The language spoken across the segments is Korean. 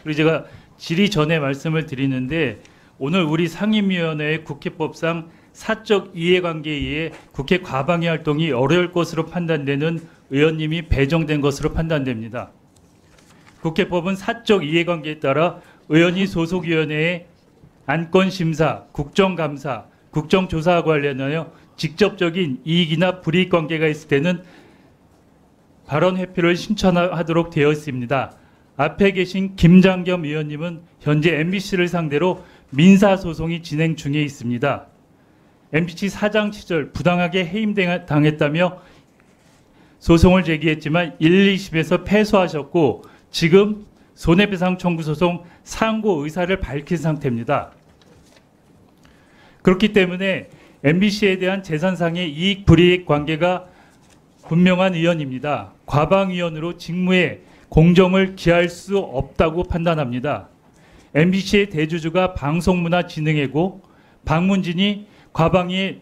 그리고 제가 질의 전에 말씀을 드리는데 오늘 우리 상임위원회의 국회법상 사적 이해관계에 의해 국회 과방위 활동이 어려울 것으로 판단되는 의원님이 배정된 것으로 판단됩니다. 국회법은 사적 이해관계에 따라 의원이 소속위원회의 안건심사, 국정감사, 국정조사와 관련하여 직접적인 이익이나 불이익관계가 있을 때는 발언 회피를 신청하도록 되어 있습니다. 앞에 계신 김장겸 의원님은 현재 MBC를 상대로 민사소송이 진행 중에 있습니다. MBC 사장 시절 부당하게 해임당했다며 소송을 제기했지만 1, 2심에서 패소하셨고 지금 손해배상 청구 소송 상고 의사를 밝힌 상태입니다. 그렇기 때문에 MBC에 대한 재산상의 이익 불이익 관계가 분명한 의원입니다. 과방위원으로 직무에 공정을 기할 수 없다고 판단합니다. MBC의 대주주가 방송문화진흥회고 방문진이 과방위의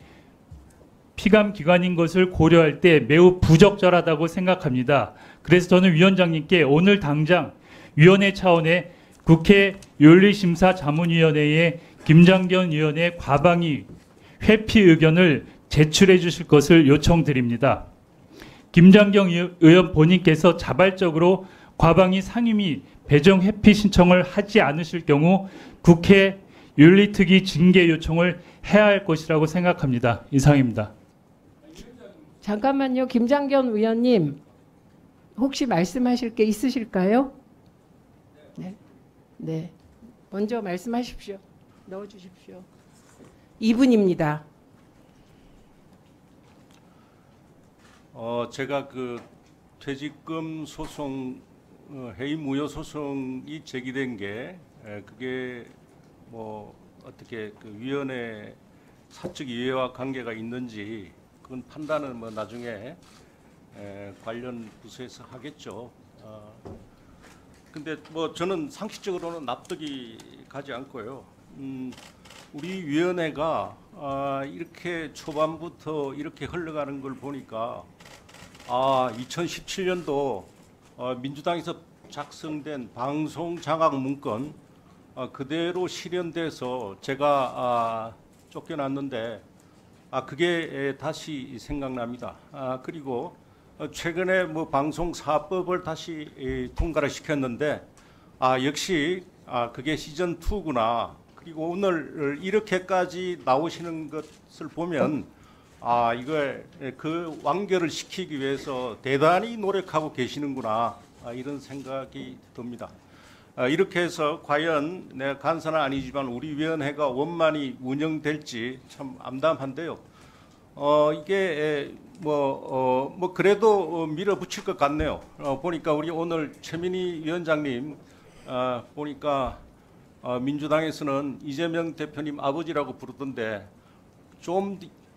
피감기관인 것을 고려할 때 매우 부적절하다고 생각합니다. 그래서 저는 위원장님께 오늘 당장 위원회 차원의 국회 윤리심사자문위원회에 김장겸 의원의 과방위 회피 의견을 제출해 주실 것을 요청드립니다. 김장겸 의원 본인께서 자발적으로 과방위 상임위 배정 회피 신청을 하지 않으실 경우 국회 윤리특위 징계 요청을 해야 할 것이라고 생각합니다. 이상입니다. 잠깐만요. 김장겸 의원님 혹시 말씀하실 게 있으실까요? 네. 네. 먼저 말씀하십시오. 넣어주십시오. 2분입니다. 제가 그 퇴직금 소송 해임 무효 소송이 제기된 게 그게 뭐 어떻게 그 위원회 사적 이해와 관계가 있는지 그건 판단은 뭐 나중에 관련 부서에서 하겠죠. 근데 뭐 저는 상식적으로는 납득이 가지 않고요. 우리 위원회가 이렇게 초반부터 이렇게 흘러가는 걸 보니까 2017년도 민주당에서 작성된 방송 장악 문건 그대로 실현돼서 제가 쫓겨났는데 그게 다시 생각납니다. 그리고 최근에 뭐 방송사법을 다시 통과를 시켰는데 역시 그게 시즌 2구나. 그리고 오늘 이렇게까지 나오시는 것을 보면 이걸 그 완결을 시키기 위해서 대단히 노력하고 계시는구나 이런 생각이 듭니다. 이렇게 해서 과연 내가 간사는 아니지만 우리 위원회가 원만히 운영될지 참 암담한데요. 이게 뭐 그래도 밀어붙일 것 같네요. 보니까 우리 오늘 최민희 위원장님 보니까 민주당에서는 이재명 대표님 아버지라고 부르던데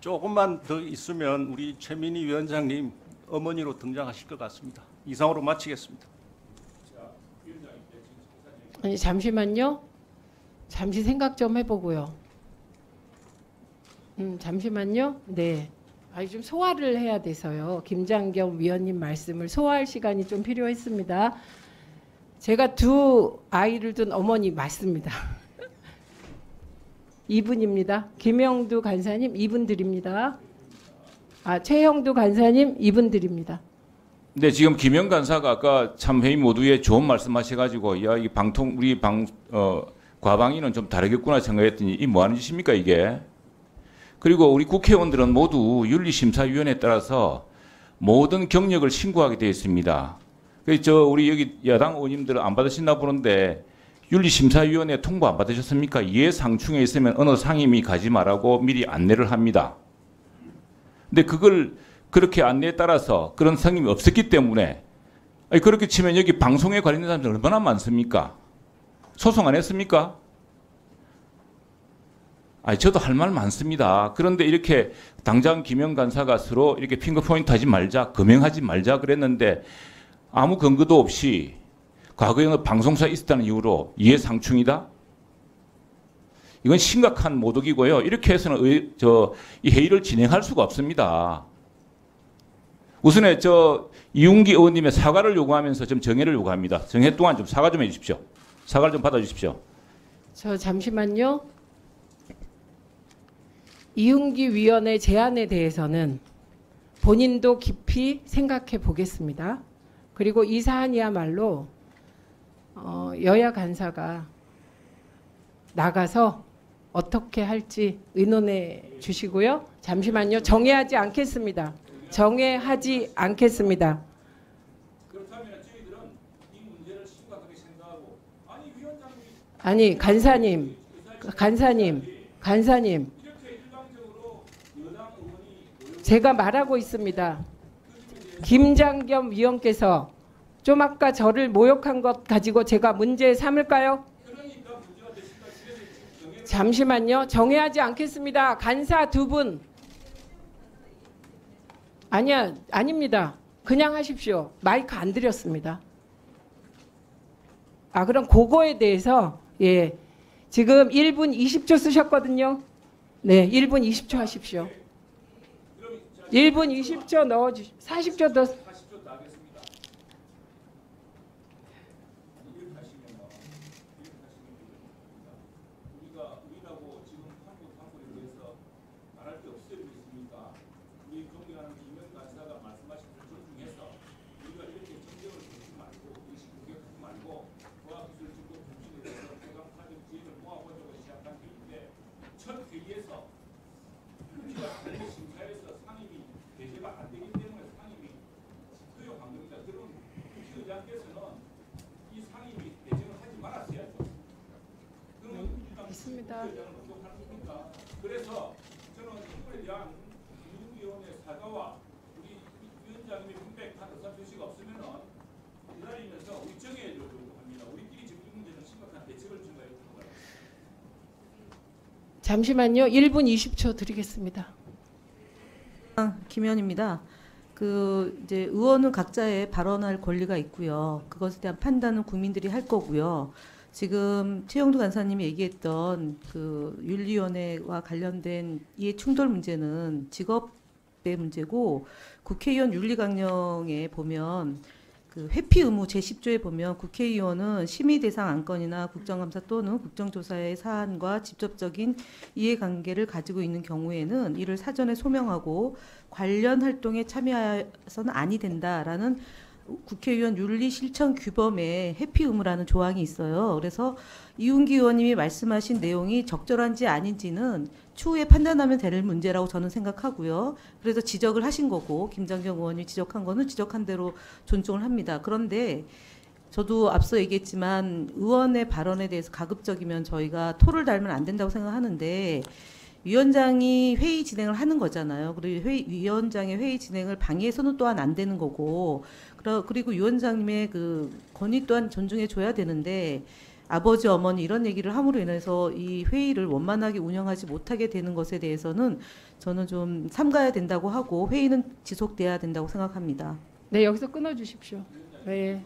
조금만 더 있으면 우리 최민희 위원장님 어머니로 등장하실 것 같습니다. 이상으로 마치겠습니다. 아니 잠시만요. 잠시 생각 좀 해보고요. 잠시만요. 네. 좀 소화를 해야 돼서요. 김장겸 위원님 말씀을 소화할 시간이 좀 필요했습니다. 제가 두 아이를 둔 어머니 맞습니다. 2분입니다. 김영두 간사님 2분 드립니다. 최형두 간사님 2분 드립니다. 네, 지금 김영 간사가 아까 참 회의 모두에 좋은 말씀하셔가지고 이 과방위는 좀 다르겠구나 생각했더니 이 뭐 하는 짓입니까 이게? 그리고 우리 국회의원들은 모두 윤리심사위원회에 따라서 모든 경력을 신고하게 되어 있습니다. 그래서 우리 여기 야당 의원님들은 안 받으셨나 보는데 윤리심사위원회 통보 안 받으셨습니까? 이해상충에 있으면 어느 상임위 가지 말라고 미리 안내를 합니다. 근데 그걸 그렇게 안내에 따라서 그런 상임이 없었기 때문에 그렇게 치면 여기 방송에 관련된 사람들 얼마나 많습니까? 소송 안 했습니까? 저도 할 말 많습니다. 그런데 이렇게 당장 김영 간사가 서로 이렇게 핑거포인트 하지 말자, 금행하지 말자 그랬는데 아무 근거도 없이 과거에는 방송사에 있었다는 이유로 이해상충이다? 이건 심각한 모독이고요. 이렇게 해서는 이 회의를 진행할 수가 없습니다. 우선에 이웅기 의원님의 사과를 요구하면서 좀 정회를 요구합니다. 정회 동안 좀 사과 좀 해주십시오. 사과를 좀 받아주십시오. 저 잠시만요. 이윤기 위원의 제안에 대해서는 본인도 깊이 생각해 보겠습니다. 그리고 이 사안이야말로 여야 간사가 나가서 어떻게 할지 의논해 주시고요. 잠시만요. 정해하지 않겠습니다. 정해하지 않겠습니다. 그렇다면 저희들은 이 문제를 심각하게 생각하고 아니 위원장님 아니 간사님 이렇게 일방적으로 여당 의원이 제가 말하고 있습니다. 김장겸 위원께서 좀 아까 저를 모욕한 것 가지고 제가 문제 삼을까요? 그러니까 문제가 됐으니까 지금 잠시만요. 정해하지 않겠습니다. 간사 두 분. 아닙니다. 그냥 하십시오. 마이크 안 드렸습니다. 그럼 그거에 대해서 예. 지금 1분 20초 쓰셨거든요. 네, 1분 20초 하십시오. 1분 20초 넣어주시 40초 더. 40초 나겠습니다. 이렇게 하시면 우리라고 지금 한국에 대해서 말할 게 없어요. 있습니까? 우리 존경하는 김영 간사가 말씀하신 것 중에서 우리가 이렇게 정경을 주지 말고 의식 공격하지 말고 과학기술 중국 중심에 대해서 최강 파격 지혜를 모아보자고 시작한 회의인데 첫 회의에서 우리가 관리 심사에서 상임위 배제가 안 되기 때문에 상임위 투표한 겁니다. 그럼 국회의장께서는 이 상임위 배제를 하지 말았어야죠. 그러면 있습니다. 국회의장은 공격하는 겁니까? 그래서 저는 이거에 대한 유위원의 사과와 우리 위원장님의 컴백하는 표시가 없으면은 기다리면서 우리 정해주려고 합니다. 우리끼리 지금 이 문제는 심각한 대책을 준비해야 되는 거예요. 잠시만요. 1분 20초 드리겠습니다. 김현입니다. 이제 의원은 각자의 발언할 권리가 있고요. 그것에 대한 판단은 국민들이 할 거고요. 지금 최영두 간사님이 얘기했던 윤리위원회와 관련된 이해 충돌 문제는 직업의 문제고 국회의원 윤리강령에 보면 회피 의무 제10조에 보면 국회의원은 심의 대상 안건이나 국정감사 또는 국정조사의 사안과 직접적인 이해관계를 가지고 있는 경우에는 이를 사전에 소명하고 관련 활동에 참여해서는 아니 된다라는 국회의원 윤리실천 규범에 회피 의무라는 조항이 있어요. 그래서 이윤기 의원님이 말씀하신 내용이 적절한지 아닌지는 추후에 판단하면 될 문제라고 저는 생각하고요. 그래서 지적을 하신 거고 김장겸 의원이 지적한 거는 지적한 대로 존중을 합니다. 그런데 저도 앞서 얘기했지만 의원의 발언에 대해서 가급적이면 저희가 토를 달면 안 된다고 생각하는데 위원장이 회의 진행을 하는 거잖아요. 그리고 위원장의 회의 진행을 방해해서는 또한 안 되는 거고, 그리고 위원장님의 권위 또한 존중해 줘야 되는데 아버지, 어머니 이런 얘기를 함으로 인해서 이 회의를 원만하게 운영하지 못하게 되는 것에 대해서는 저는 좀 삼가야 된다고 하고 회의는 지속돼야 된다고 생각합니다. 네, 여기서 끊어주십시오. 네.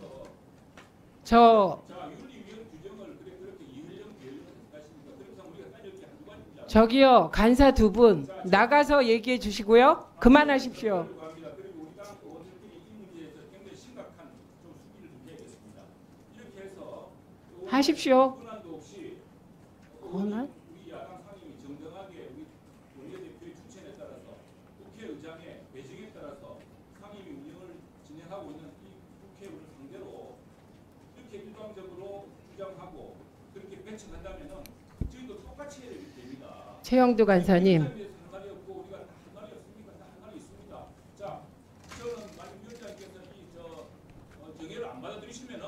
저기요, 간사 두 분 나가서 얘기해 주시고요. 그만하십시오. 하십시오. 권한? 우리 야당 상임위 정당하게 우리 원내대표의 추천에 따라서 국회의장의 배정에 따라서 상임위 운영을 진행하고 있는 이 국회의원을 상대로 이렇게 일방적으로 주장하고 그렇게 배척한다면은 저희도 똑같이 해야 됩니다. 최영두 간사님. 상관이 없고 우리가 다 상관이 없습니까? 다 상관이 있습니다. 자, 저는 만약 위원장께서 정해를 안 받아들이시면은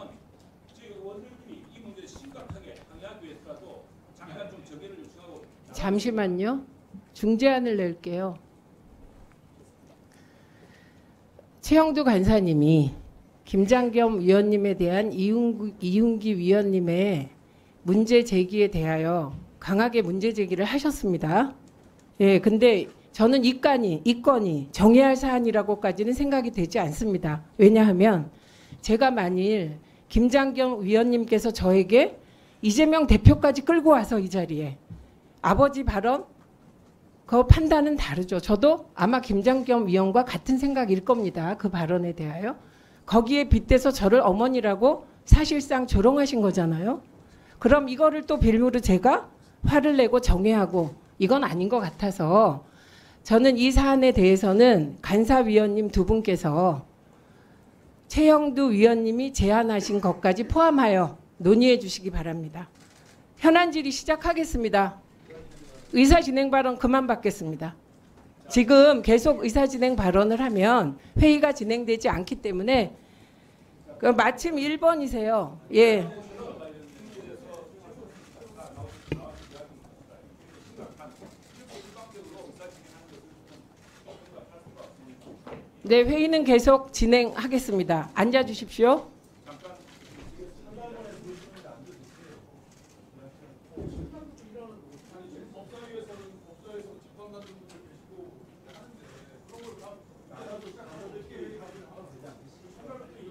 저희 의원들끼리 이 문제를 심각하게 항의하기 위해서라도 잠깐 좀 정해를 요청하고. 잠시만요. 중재안을 낼게요. 최영두 간사님이 김장겸 위원님에 대한 이윤기 위원님의 문제 제기에 대하여 강하게 문제 제기를 하셨습니다. 예, 근데 저는 이 건이 정해야 할 사안이라고까지는 생각이 되지 않습니다. 왜냐하면 제가 만일 김장겸 위원님께서 저에게 이재명 대표까지 끌고 와서 이 자리에 아버지 발언 그 판단은 다르죠. 저도 아마 김장겸 위원과 같은 생각일 겁니다. 그 발언에 대하여. 거기에 빗대서 저를 어머니라고 사실상 조롱하신 거잖아요. 그럼 이거를 또 빌미로 제가 화를 내고 정회하고 이건 아닌 것 같아서 저는 이 사안에 대해서는 간사위원님 두 분께서 최영두 위원님이 제안하신 것까지 포함하여 논의해 주시기 바랍니다. 현안 질의 시작하겠습니다. 의사진행 발언 그만 받겠습니다. 지금 계속 의사진행 발언을 하면 회의가 진행되지 않기 때문에 마침 1번이세요. 예. 네, 회의는 계속 진행하겠습니다. 앉아 주십시오.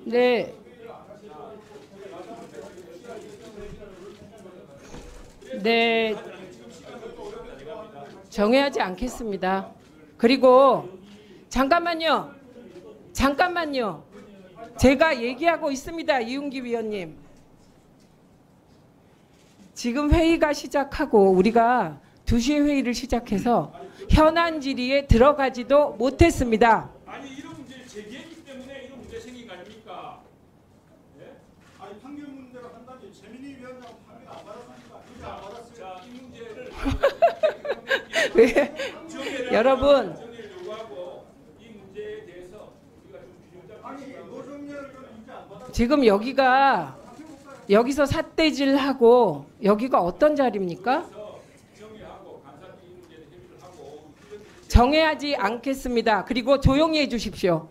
네. 네. 정회하지 않겠습니다. 그리고 잠깐만요. 제가 얘기하고 있습니다. 이윤기 위원님. 지금 회의가 시작하고 우리가 2시에 회의를 시작해서 현안 질의에 들어가지도 못했습니다. 아니 이런 문제 제기했기 때문에 이런 문제 생긴 거 아닙니까? 예? 아니 판결 문제로 한다니 재민이 위원장 판결 안 받았습니까? 이제 안 받았어요. 자, 이 문제를 네. 여러분 정리를 요구하고 이 문제에 대해서 우리가 좀 균형 아니 노정렬 이제 안 받았어요. 지금 여기서 삿대질하고 여기가 어떤 자리입니까? 정리하고 간사끼리 이 문제를 해결을 하고 정해하지 않겠습니다. 그리고 조용히 해주십시오.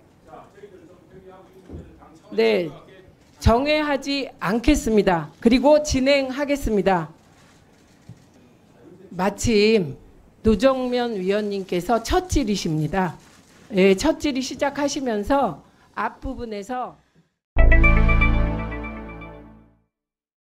네, 정해하지 않겠습니다. 그리고 진행하겠습니다. 마침 노정면 위원님께서 첫 질의십니다. 예, 첫 질의 시작하시면서 앞부분에서